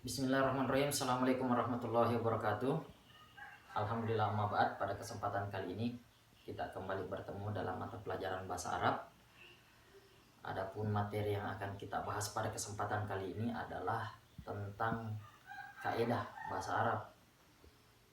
Bismillahirrahmanirrahim. Assalamualaikum warahmatullahi wabarakatuh. Alhamdulillah, amma ba'd. Pada kesempatan kali ini kita kembali bertemu dalam mata pelajaran bahasa Arab. Adapun materi yang akan kita bahas pada kesempatan kali ini adalah tentang kaidah bahasa Arab,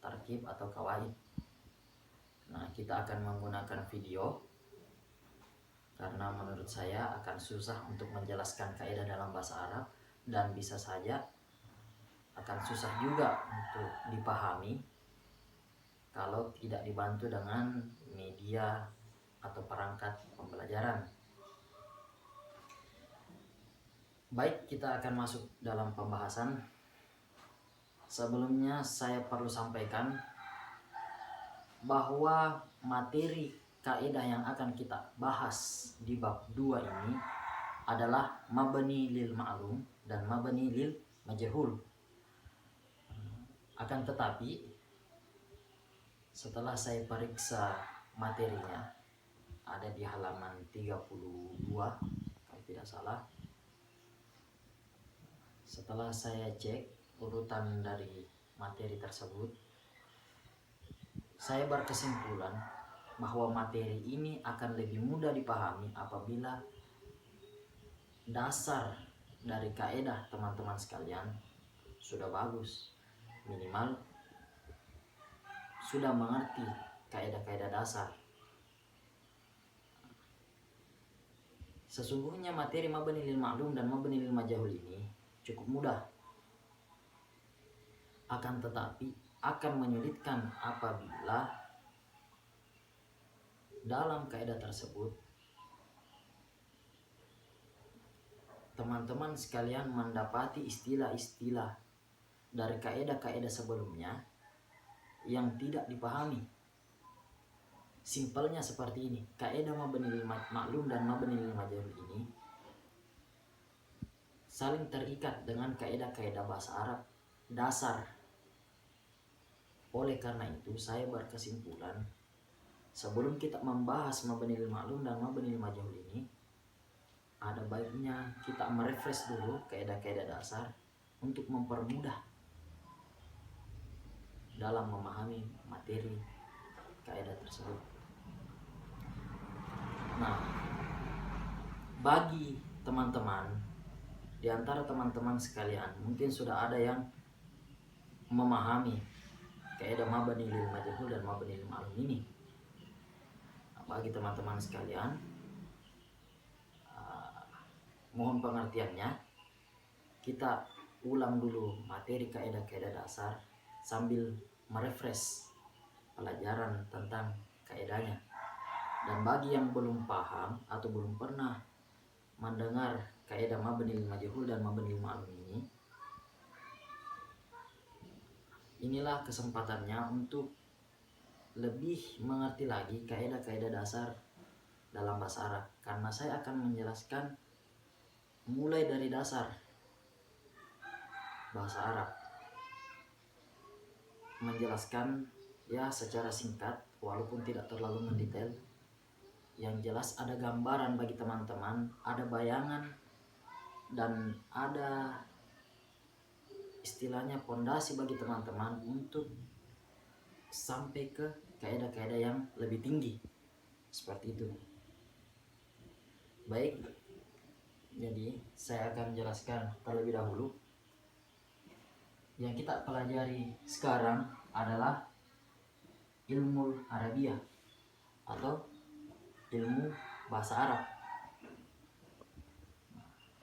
tarkib atau kawaid. Nah, kita akan menggunakan video karena menurut saya akan susah untuk menjelaskan kaidah dalam bahasa Arab, dan bisa saja akan susah juga untuk dipahami kalau tidak dibantu dengan media atau perangkat pembelajaran. Baik, kita akan masuk dalam pembahasan. Sebelumnya saya perlu sampaikan bahwa materi kaidah yang akan kita bahas di bab 2 ini adalah mabni lil ma'lum dan mabni lil majhul. Akan tetapi setelah saya periksa materinya, ada di halaman 32 kalau tidak salah. Setelah saya cek urutan dari materi tersebut, saya berkesimpulan bahwa materi ini akan lebih mudah dipahami apabila dasar dari kaidah teman-teman sekalian sudah bagus, minimal sudah mengerti kaidah-kaidah dasar. Sesungguhnya materi mabni lil ma'lum dan mabni lil majhul ini cukup mudah. Akan tetapi akan menyulitkan apabila dalam kaidah tersebut teman-teman sekalian mendapati istilah-istilah dari kaidah-kaidah sebelumnya yang tidak dipahami. Simpelnya seperti ini, kaidah mabni lil ma'lum dan mabni lil majhul ini saling terikat dengan kaidah-kaidah bahasa Arab dasar. Oleh karena itu saya berkesimpulan sebelum kita membahas mabni lil ma'lum dan mabni lil majhul ini, ada baiknya kita merefresh dulu kaidah-kaidah dasar untuk mempermudah dalam memahami materi kaidah tersebut. Nah, bagi teman-teman, di antara teman-teman sekalian mungkin sudah ada yang memahami kaidah mabni lil majhul dan mabni lil ma'lum ini. Nah, bagi teman-teman sekalian, mohon pengertiannya, kita ulang dulu materi kaidah-kaidah dasar sambil merefresh pelajaran tentang kaidahnya. Dan bagi yang belum paham atau belum pernah mendengar kaidah mabni lil majhul dan mabni lil ma'lum ini, inilah kesempatannya untuk lebih mengerti lagi kaidah-kaidah dasar dalam bahasa Arab, karena saya akan menjelaskan mulai dari dasar bahasa Arab, menjelaskan ya secara singkat walaupun tidak terlalu mendetail. Yang jelas ada gambaran bagi teman-teman, ada bayangan, dan ada istilahnya pondasi bagi teman-teman untuk sampai ke kaidah-kaidah yang lebih tinggi. Seperti itu. Baik, jadi saya akan jelaskan terlebih dahulu. Yang kita pelajari sekarang adalah ilmu Arabiyah atau ilmu bahasa Arab.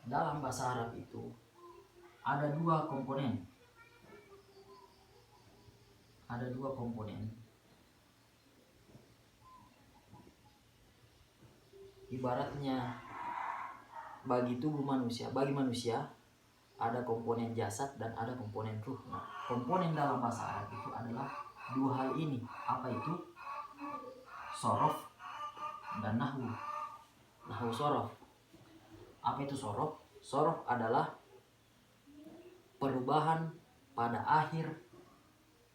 Dalam bahasa Arab itu ada dua komponen. Ibaratnya bagi tubuh manusia, bagi manusia ada komponen jasad dan ada komponen ruh. Nah, komponen dalam bahasa Arab itu adalah dua hal ini. Apa itu? Sorof dan nahwu. Nahwu sorof. Apa itu sorof? Sorof adalah perubahan pada akhir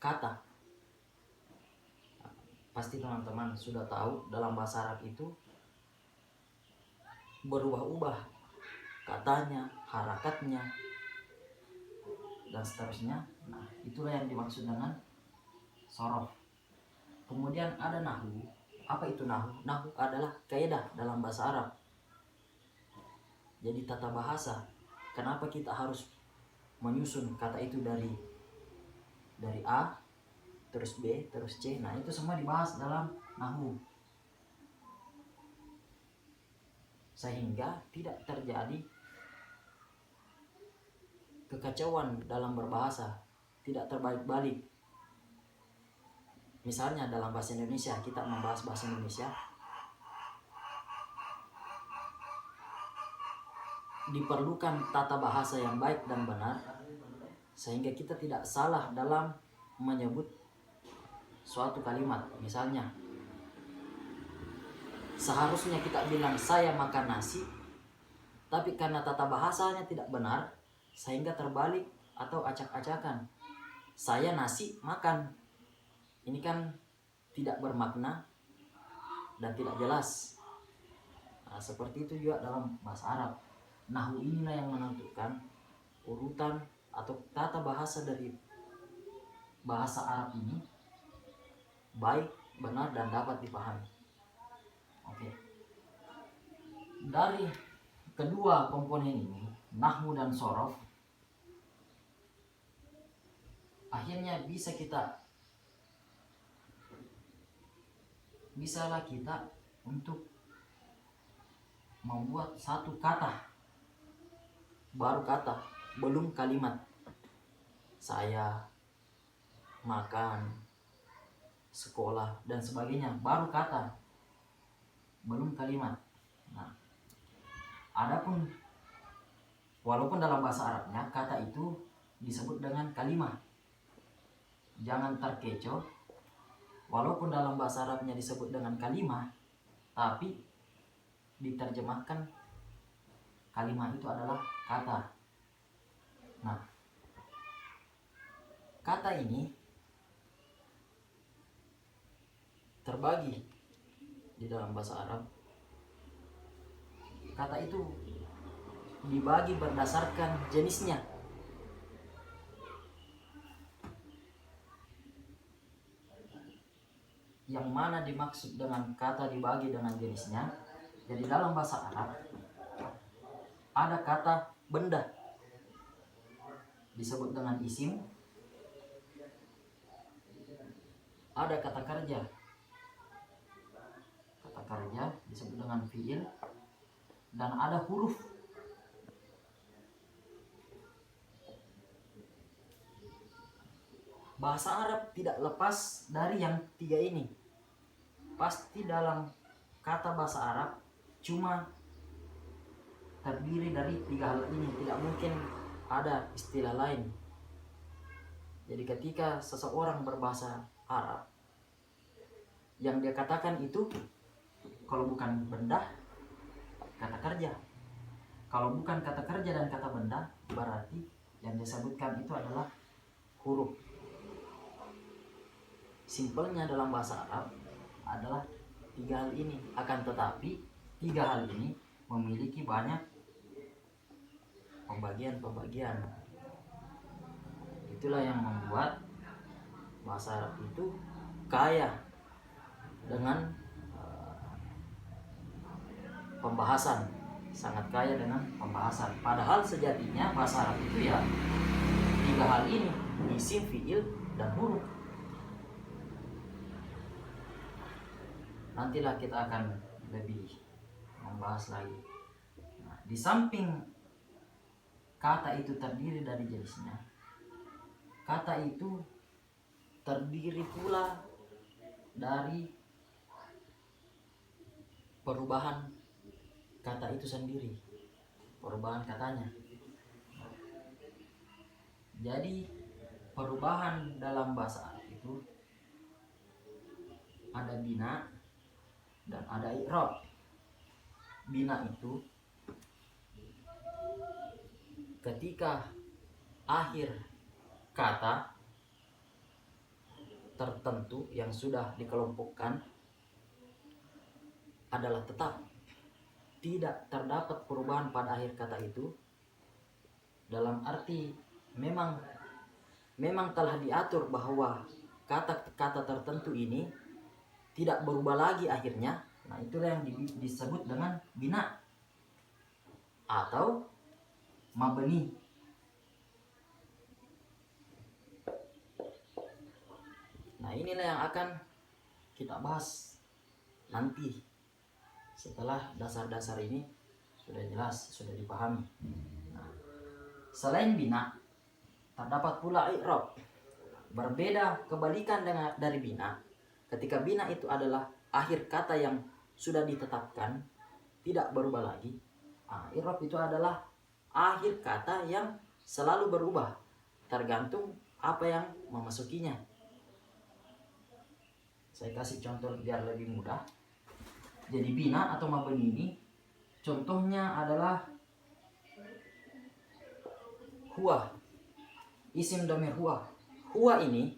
kata. Pasti teman-teman sudah tahu dalam bahasa Arab itu berubah-ubah katanya, harakatnya, dan seterusnya. Nah, itulah yang dimaksud dengan sorof. Kemudian ada nahwu. Apa itu nahwu? Nahwu adalah kaidah dalam bahasa Arab. Jadi tata bahasa. Kenapa kita harus menyusun kata itu dari A, terus B, terus C. Nah, itu semua dibahas dalam nahwu. Sehingga tidak terjadi kekacauan dalam berbahasa, tidak terbalik-balik. Misalnya dalam bahasa Indonesia, kita membahas bahasa Indonesia, diperlukan tata bahasa yang baik dan benar, sehingga kita tidak salah dalam menyebut suatu kalimat. Misalnya, seharusnya kita bilang saya makan nasi, tapi karena tata bahasanya tidak benar, sehingga terbalik atau acak-acakan. Saya nasi makan. Ini kan tidak bermakna dan tidak jelas. Nah, seperti itu juga dalam bahasa Arab. Nahwu inilah yang menentukan urutan atau tata bahasa dari bahasa Arab ini baik, benar, dan dapat dipahami. Oke. Dari kedua komponen ini, nahwu dan sorof, akhirnya bisalah kita untuk membuat satu kata, baru kata, belum kalimat. Saya, makan, sekolah, dan sebagainya, baru kata, belum kalimat. Nah, adapun walaupun dalam bahasa Arabnya kata itu disebut dengan kalimat, jangan terkecoh. Walaupun dalam bahasa Arabnya disebut dengan kalimat, tapi diterjemahkan kalimat itu adalah kata. Nah, kata ini terbagi di dalam bahasa Arab. Kata itu dibagi berdasarkan jenisnya. Yang mana dimaksud dengan kata dibagi dengan jenisnya? Jadi dalam bahasa Arab ada kata benda disebut dengan isim, ada kata kerja disebut dengan fiil, dan ada huruf. Bahasa Arab tidak lepas dari yang tiga ini. Pasti dalam kata bahasa Arab cuma terdiri dari tiga hal ini, tidak mungkin ada istilah lain. Jadi ketika seseorang berbahasa Arab, yang dia katakan itu kalau bukan benda, kata kerja. Kalau bukan kata kerja dan kata benda, berarti yang disebutkan itu adalah huruf. Simpelnya dalam bahasa Arab adalah tiga hal ini. Akan tetapi tiga hal ini memiliki banyak pembagian. Itulah yang membuat bahasa Arab itu kaya dengan pembahasan, sangat kaya dengan pembahasan. Padahal sejatinya bahasa Arab itu ya tiga hal ini, isim, fiil, dan huruf. Nantilah kita akan lebih membahas lagi. Nah, di samping kata itu terdiri dari jenisnya, kata itu terdiri pula dari perubahan kata itu sendiri, perubahan katanya. Jadi perubahan dalam bahasa Arab itu ada bina dan ada i'rab. Bina itu ketika akhir kata tertentu yang sudah dikelompokkan adalah tetap, tidak terdapat perubahan pada akhir kata itu, dalam arti memang memang telah diatur bahwa kata-kata tertentu ini tidak berubah lagi akhirnya, nah itulah yang disebut dengan bina atau mabni. Nah inilah yang akan kita bahas nanti setelah dasar-dasar ini sudah jelas, sudah dipahami. Nah, selain bina, terdapat pula i'rab. Berbeda kebalikan dari bina. Ketika bina itu adalah akhir kata yang sudah ditetapkan, tidak berubah lagi. Nah, i'rab itu adalah akhir kata yang selalu berubah, tergantung apa yang memasukinya. Saya kasih contoh biar lebih mudah. Jadi bina atau mabni ini contohnya adalah huwa, isim dhamir huwa. Huwa ini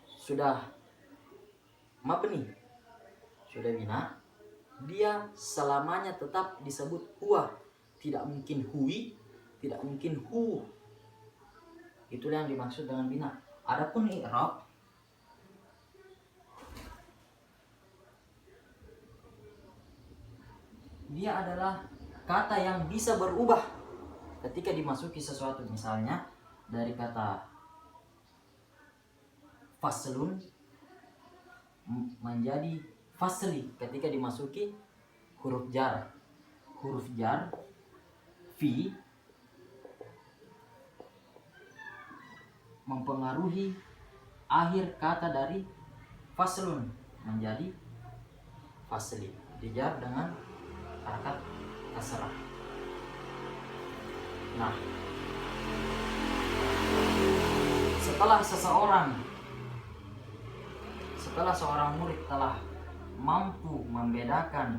sudah mabni, sudah bina, dia selamanya tetap disebut huwa, tidak mungkin hui, tidak mungkin hu. Itulah yang dimaksud dengan bina. Adapun i'rab, dia adalah kata yang bisa berubah ketika dimasuki sesuatu. Misalnya dari kata faslun menjadi fasli ketika dimasuki huruf jar. Huruf jar fi mempengaruhi akhir kata dari faslun menjadi fasli, dijar dengan harakat kasrah. Nah, setelah seorang murid telah mampu membedakan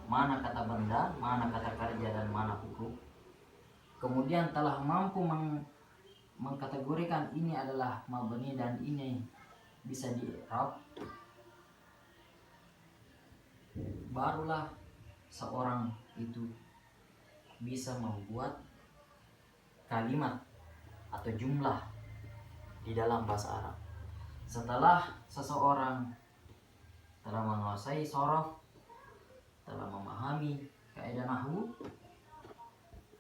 mana kata benda, mana kata kerja, dan mana hukum, kemudian telah mampu mengkategorikan ini adalah mabni dan ini bisa di-i'rab, barulah seorang itu bisa membuat kalimat atau jumlah di dalam bahasa Arab. Setelah seseorang telah menguasai sorof, telah memahami kaidah nahwu,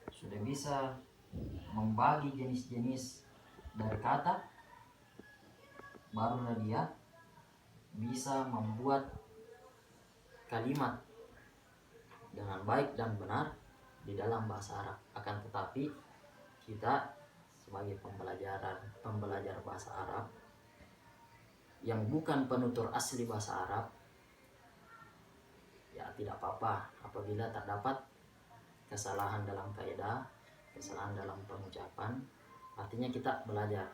sudah bisa membagi jenis-jenis dari kata, barulah dia bisa membuat kalimat dengan baik dan benar di dalam bahasa Arab. Akan tetapi kita sebagai pembelajar bahasa Arab yang bukan penutur asli bahasa Arab, ya tidak apa-apa apabila terdapat kesalahan dalam kaidah, kesalahan dalam pengucapan. Artinya kita belajar